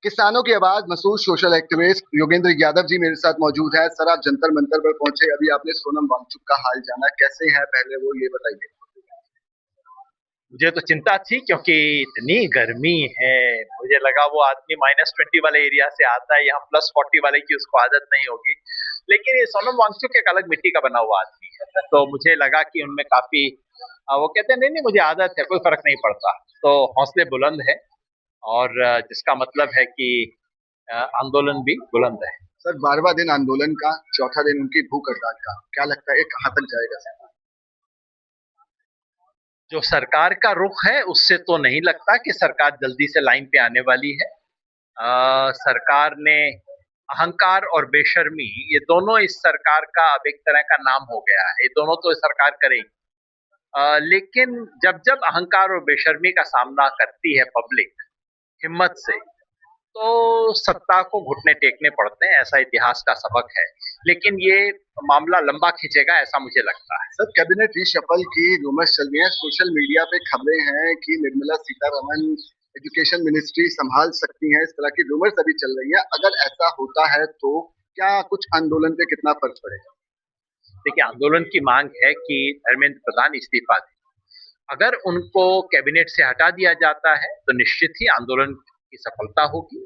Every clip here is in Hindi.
किसानों की आवाज मशहूर सोशल एक्टिविस्ट योगेंद्र यादव जी मेरे साथ मौजूद है। सर, आप जंतर मंतर पर पहुंचे, अभी आपने सोनम वांगचुक का हाल जाना, कैसे हैं पहले वो ये बताइए। मुझे तो चिंता थी क्योंकि इतनी गर्मी है। मुझे लगा वो आदमी -20 वाले एरिया से आता है, यहाँ +40 वाले की उसको आदत नहीं होगी। लेकिन ये सोनम वांगचुक एक अलग मिट्टी का बना हुआ आदमी है, तो मुझे लगा कि उनमें काफी वो कहते हैं नहीं नहीं मुझे आदत है, कोई फर्क नहीं पड़ता। तो हौसले बुलंद है और जिसका मतलब है कि आंदोलन भी बुलंद है। सर, 12वां दिन आंदोलन का, चौथा दिन उनकी भूख हड़ताल का, क्या लगता है कहाँ तक जाएगा सर? जो सरकार का रुख है उससे तो नहीं लगता कि सरकार जल्दी से लाइन पे आने वाली है। सरकार ने अहंकार और बेशर्मी, ये दोनों इस सरकार का अब एक तरह का नाम हो गया है। ये दोनों तो सरकार करेगी। लेकिन जब जब अहंकार और बेशर्मी का सामना करती है पब्लिक हिम्मत से, तो सत्ता को घुटने टेकने पड़ते हैं, ऐसा इतिहास का सबक है। लेकिन ये मामला लंबा खींचेगा ऐसा मुझे लगता है। सर, कैबिनेट रीशफल की रूमर्स चल रही है, सोशल मीडिया पे खबरें हैं कि निर्मला सीतारमन एजुकेशन मिनिस्ट्री संभाल सकती हैं, इस तरह की रूमर्स अभी चल रही है। अगर ऐसा होता है तो क्या कुछ आंदोलन पे कितना फर्क पड़ेगा? देखिए, आंदोलन की मांग है कि धर्मेंद्र प्रधान इस्तीफा दें। अगर उनको कैबिनेट से हटा दिया जाता है तो निश्चित ही आंदोलन की सफलता होगी।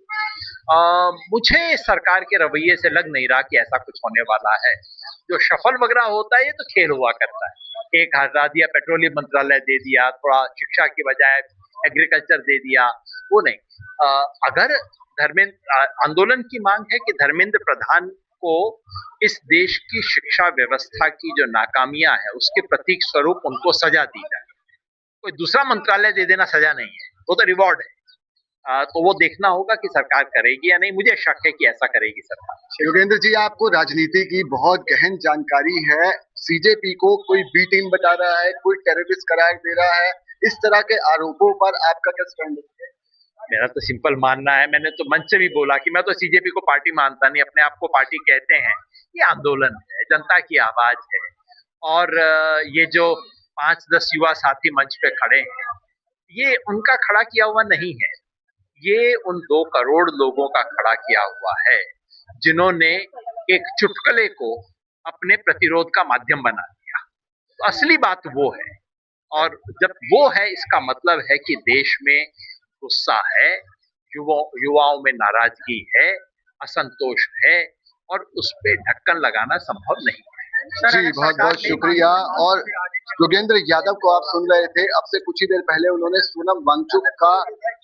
मुझे सरकार के रवैये से लग नहीं रहा कि ऐसा कुछ होने वाला है। जो शफल वगैरह होता है ये तो खेल हुआ करता है। एक हटा दिया, पेट्रोलियम मंत्रालय दे दिया, थोड़ा शिक्षा की बजाय एग्रीकल्चर दे दिया, वो नहीं। अगर धर्मेंद्र आंदोलन की मांग है कि धर्मेंद्र प्रधान को इस देश की शिक्षा व्यवस्था की जो नाकामियां है उसके प्रतीक स्वरूप उनको सजा दी जाए। कोई दूसरा मंत्रालय दे देना सजा नहीं है, वो तो रिवॉर्ड है। तो वो देखना होगा कि सरकार करेगी या नहीं। मुझे शक है कि ऐसा करेगी सरकार। योगेंद्र जी, आपको राजनीति की बहुत गहन जानकारी है। सीजेपी को कोई बी टीम बता रहा है, कोई टेररिस्ट करार दे रहा है, इस तरह के आरोपों पर आपका क्या स्टैंड है? मेरा तो सिंपल मानना है, मैंने तो मंच से भी बोला कि मैं तो सीजेपी को पार्टी मानता नहीं, अपने आप को पार्टी कहते हैं। ये आंदोलन है, जनता की आवाज है। और ये जो 5-10 युवा साथी मंच पे खड़े हैं, ये उनका खड़ा किया हुआ नहीं है। ये उन 2 करोड़ लोगों का खड़ा किया हुआ है जिन्होंने एक चुटकुले को अपने प्रतिरोध का माध्यम बना दिया। तो असली बात वो है। और जब वो है, इसका मतलब है कि देश में गुस्सा है, युवाओं में नाराजगी है, असंतोष है, और उस पे ढक्कन लगाना संभव नहीं है। जी, बहुत बहुत शुक्रिया। और योगेंद्र यादव को आप सुन रहे थे। अब से कुछ ही देर पहले उन्होंने सोनम वांगचुक का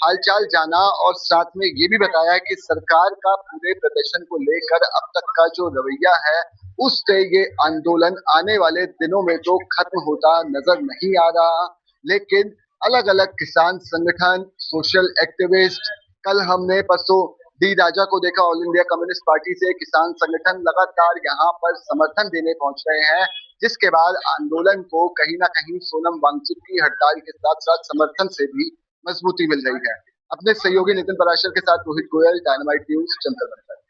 हालचाल जाना और साथ में ये भी बताया कि सरकार का पूरे प्रदर्शन को लेकर अब तक का जो रवैया है, उससे ये आंदोलन आने वाले दिनों में तो खत्म होता नजर नहीं आ रहा। लेकिन अलग अलग किसान संगठन, सोशल एक्टिविस्ट, कल हमने परसों डी राजा को देखा, ऑल इंडिया कम्युनिस्ट पार्टी से किसान संगठन लगातार यहाँ पर समर्थन देने पहुंच रहे हैं, जिसके बाद आंदोलन को कहीं ना कहीं सोनम वांगचुक की हड़ताल के साथ साथ समर्थन से भी मजबूती मिल रही है। अपने सहयोगी नितिन पराशर के साथ रोहित गोयल, डायनामाइट न्यूज, जंतर मंतर।